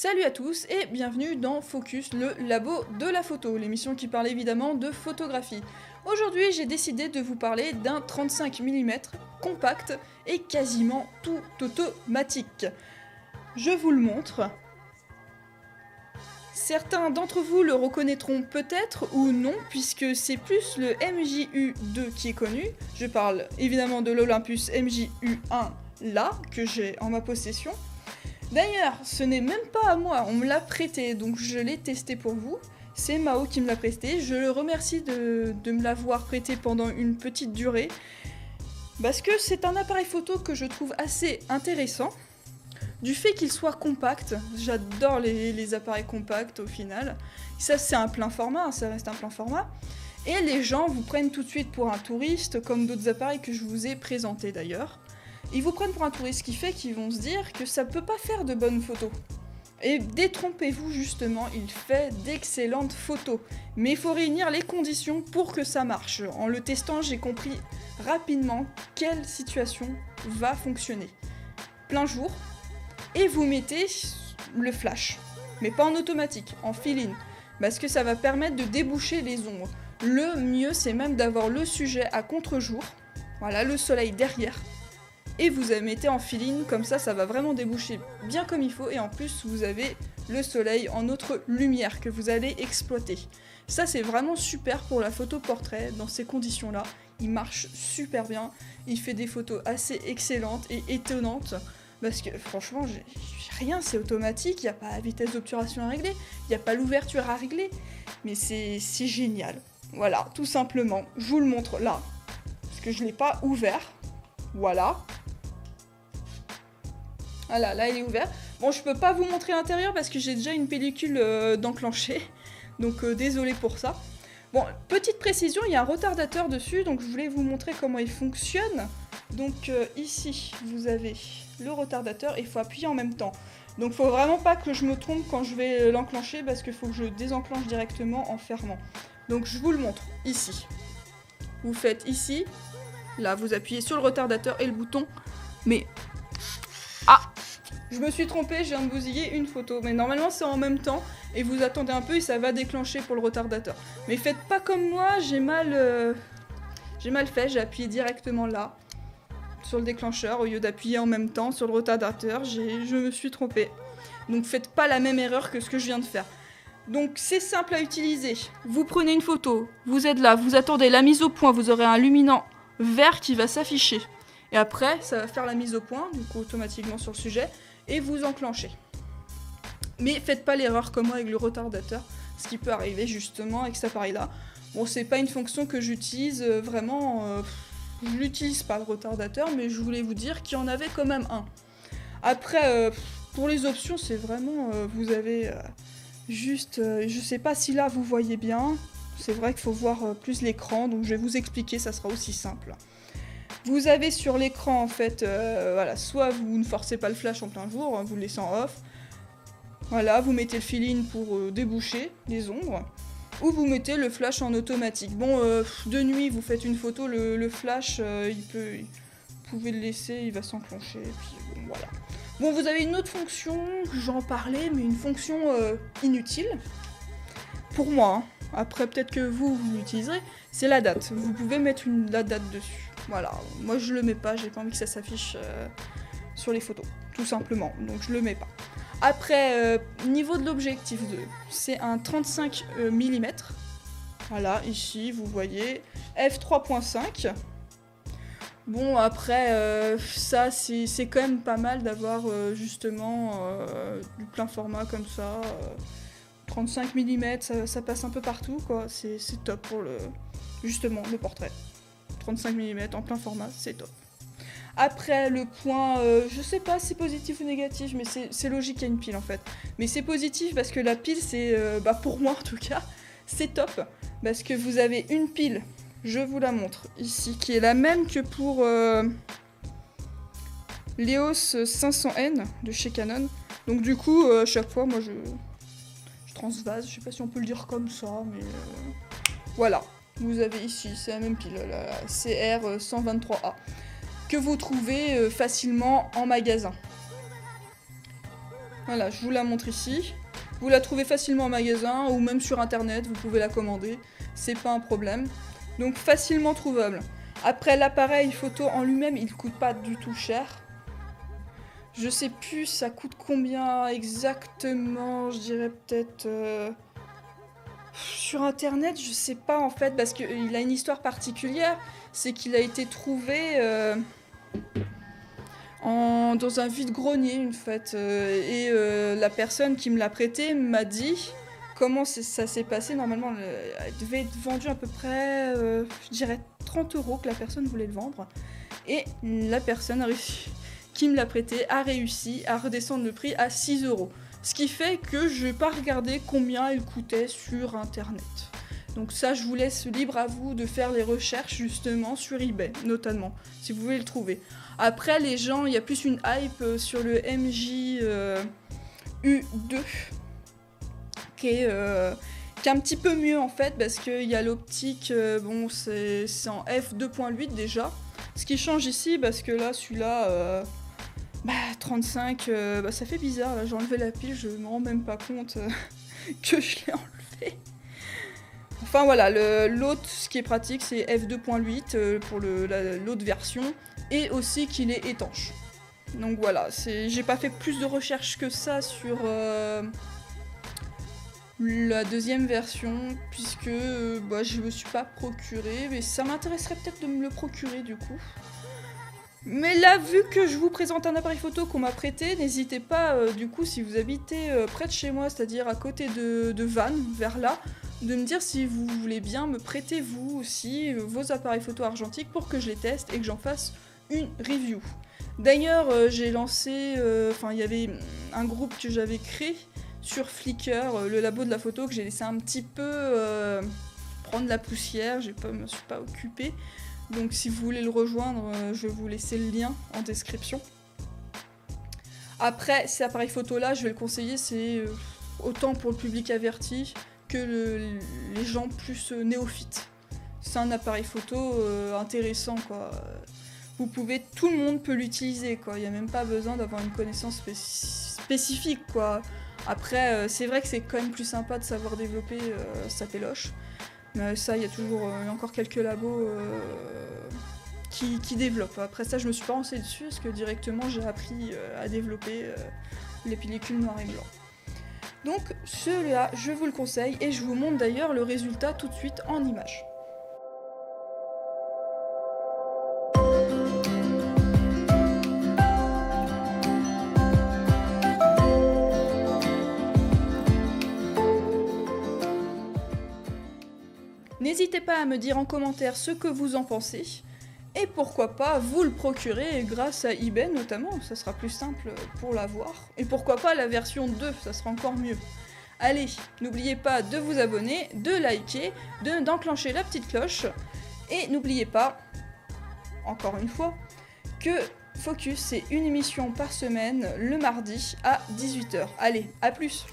Salut à tous et bienvenue dans Focus, le labo de la photo, l'émission qui parle évidemment de photographie. Aujourd'hui, j'ai décidé de vous parler d'un 35 mm compact et quasiment tout automatique. Je vous le montre. Certains d'entre vous le reconnaîtront peut-être ou non, puisque c'est plus le MJU2 qui est connu. Je parle évidemment de l'Olympus MJU1 là, que j'ai en ma possession. D'ailleurs, ce n'est même pas à moi, on me l'a prêté, donc je l'ai testé pour vous. C'est Mao qui me l'a prêté, je le remercie de me l'avoir prêté pendant une petite durée. Parce que c'est un appareil photo que je trouve assez intéressant. Du fait qu'il soit compact, j'adore les appareils compacts au final. Ça c'est un plein format, ça reste un plein format. Et les gens vous prennent tout de suite pour un touriste, comme d'autres appareils que je vous ai présentés d'ailleurs. Ils vous prennent pour un touriste, ce qui fait qu'ils vont se dire que ça peut pas faire de bonnes photos. Et détrompez-vous justement, il fait d'excellentes photos. Mais il faut réunir les conditions pour que ça marche. En le testant, j'ai compris rapidement quelle situation va fonctionner. Plein jour, et vous mettez le flash. Mais pas en automatique, en fill-in. Parce que ça va permettre de déboucher les ombres. Le mieux, c'est même d'avoir le sujet à contre-jour. Voilà, le soleil derrière. Et vous mettez en fill-in, comme ça va vraiment déboucher bien comme il faut, et en plus vous avez le soleil en autre lumière que vous allez exploiter. Ça c'est vraiment super pour la photo portrait, dans ces conditions là, il marche super bien, il fait des photos assez excellentes et étonnantes, parce que franchement j'ai rien, c'est automatique, il n'y a pas la vitesse d'obturation à régler, il n'y a pas l'ouverture à régler, mais c'est génial. Voilà, tout simplement, je vous le montre là, parce que je ne l'ai pas ouvert, voilà. Voilà, là il est ouvert. Bon, je peux pas vous montrer l'intérieur parce que j'ai déjà une pellicule d'enclencher, donc désolé pour ça. Bon, petite précision, il y a un retardateur dessus, donc je voulais vous montrer comment il fonctionne. Donc ici, vous avez le retardateur et il faut appuyer en même temps. Donc il faut vraiment pas que je me trompe quand je vais l'enclencher parce qu'il faut que je désenclenche directement en fermant. Donc je vous le montre ici. Vous faites ici, là vous appuyez sur le retardateur et le bouton, mais... Ah! Je me suis trompée, je viens de bousiller une photo. Mais normalement c'est en même temps, et vous attendez un peu et ça va déclencher pour le retardateur. Mais faites pas comme moi, j'ai mal fait, j'ai appuyé directement là, sur le déclencheur, au lieu d'appuyer en même temps sur le retardateur, je me suis trompée. Donc faites pas la même erreur que ce que je viens de faire. Donc c'est simple à utiliser. Vous prenez une photo, vous êtes là, vous attendez la mise au point, vous aurez un luminant vert qui va s'afficher. Et après, ça va faire la mise au point, du coup automatiquement sur le sujet, et vous enclenchez. Mais faites pas l'erreur comme moi avec le retardateur, ce qui peut arriver justement avec cet appareil-là. Bon, c'est pas une fonction que j'utilise vraiment, je l'utilise pas le retardateur, mais je voulais vous dire qu'il y en avait quand même un. Après, pour les options, c'est vraiment, vous avez juste, je sais pas si là vous voyez bien, c'est vrai qu'il faut voir plus l'écran, donc je vais vous expliquer, ça sera aussi simple. Vous avez sur l'écran en fait, voilà, soit vous ne forcez pas le flash en plein jour, hein, vous le laissez en off. Voilà, vous mettez le fill-in pour déboucher les ombres. Ou vous mettez le flash en automatique. Bon, de nuit, vous faites une photo, le flash, vous pouvez le laisser, il va s'enclencher. Et puis bon, voilà. Bon, vous avez une autre fonction, j'en parlais, mais une fonction inutile. Pour moi, hein. Après peut-être que vous l'utiliserez, c'est la date. Vous pouvez mettre la date dessus. Voilà, moi je le mets pas, j'ai pas envie que ça s'affiche sur les photos, tout simplement, donc je le mets pas. Après, niveau de l'objectif, c'est un 35 mm. Voilà, ici vous voyez, f3.5. Bon, après, ça c'est quand même pas mal d'avoir justement du plein format comme ça. 35 mm, ça passe un peu partout, quoi. C'est top pour justement le portrait. 35 mm en plein format, c'est top. Après, le point, je sais pas si c'est positif ou négatif, mais c'est logique qu'il y a une pile en fait. Mais c'est positif parce que la pile, c'est, pour moi en tout cas, c'est top. Parce que vous avez une pile, je vous la montre ici, qui est la même que pour l'EOS 500N de chez Canon. Donc du coup, à chaque fois, moi je transvase, je sais pas si on peut le dire comme ça, mais voilà. Vous avez ici, c'est la même pile, la CR123A, que vous trouvez facilement en magasin. Voilà, je vous la montre ici. Vous la trouvez facilement en magasin ou même sur internet, vous pouvez la commander. C'est pas un problème. Donc facilement trouvable. Après, l'appareil photo en lui-même, il coûte pas du tout cher. Je sais plus, ça coûte combien exactement, je dirais peut-être... Sur internet, je sais pas en fait, parce qu'il a une histoire particulière. C'est qu'il a été trouvé dans un vide-grenier, en fait. La personne qui me l'a prêté m'a dit comment ça s'est passé. Normalement, elle devait être vendue à peu près, je dirais 30 € que la personne voulait le vendre. Et la personne qui me l'a prêté a réussi à redescendre le prix à 6 €. Ce qui fait que je vais pas regarder combien il coûtait sur internet. Donc ça, je vous laisse libre à vous de faire les recherches justement sur eBay, notamment, si vous voulez le trouver. Après, les gens, il y a plus une hype sur le MJ U2, qui est un petit peu mieux en fait, parce qu'il y a l'optique, bon, c'est en f2.8 déjà. Ce qui change ici, parce que là, celui-là... 35, ça fait bizarre, là j'ai enlevé la pile, je me rends même pas compte que je l'ai enlevé. Enfin voilà, l'autre, ce qui est pratique, c'est f2.8 pour l'autre version, et aussi qu'il est étanche. Donc voilà, j'ai pas fait plus de recherches que ça sur la deuxième version, puisque je me suis pas procuré, mais ça m'intéresserait peut-être de me le procurer du coup. Mais là, vu que je vous présente un appareil photo qu'on m'a prêté, n'hésitez pas, du coup, si vous habitez près de chez moi, c'est-à-dire à côté de Vannes, vers là, de me dire si vous voulez bien me prêter vous aussi vos appareils photo argentiques pour que je les teste et que j'en fasse une review. D'ailleurs, j'ai lancé, il y avait un groupe que j'avais créé sur Flickr, le labo de la photo, que j'ai laissé un petit peu prendre la poussière, je me suis pas occupée. Donc si vous voulez le rejoindre, je vais vous laisser le lien en description. Après, ces appareils photo là, je vais le conseiller, c'est autant pour le public averti que les gens plus néophytes. C'est un appareil photo intéressant, quoi. Tout le monde peut l'utiliser, quoi. Il n'y a même pas besoin d'avoir une connaissance spécifique, quoi. Après, c'est vrai que c'est quand même plus sympa de savoir développer sa péloche. Mais ça, il y a encore quelques labos qui développent. Après ça, je me suis pas renseignée dessus, parce que directement, j'ai appris à développer les pellicules noir et blanc. Donc, celui-là, je vous le conseille, et je vous montre d'ailleurs le résultat tout de suite en images. N'hésitez pas à me dire en commentaire ce que vous en pensez, et pourquoi pas vous le procurer grâce à eBay notamment, ça sera plus simple pour l'avoir, et pourquoi pas la version 2, ça sera encore mieux. Allez, n'oubliez pas de vous abonner, de liker, d'enclencher la petite cloche, et n'oubliez pas, encore une fois, que Focus c'est une émission par semaine le mardi à 18 h. Allez, à plus!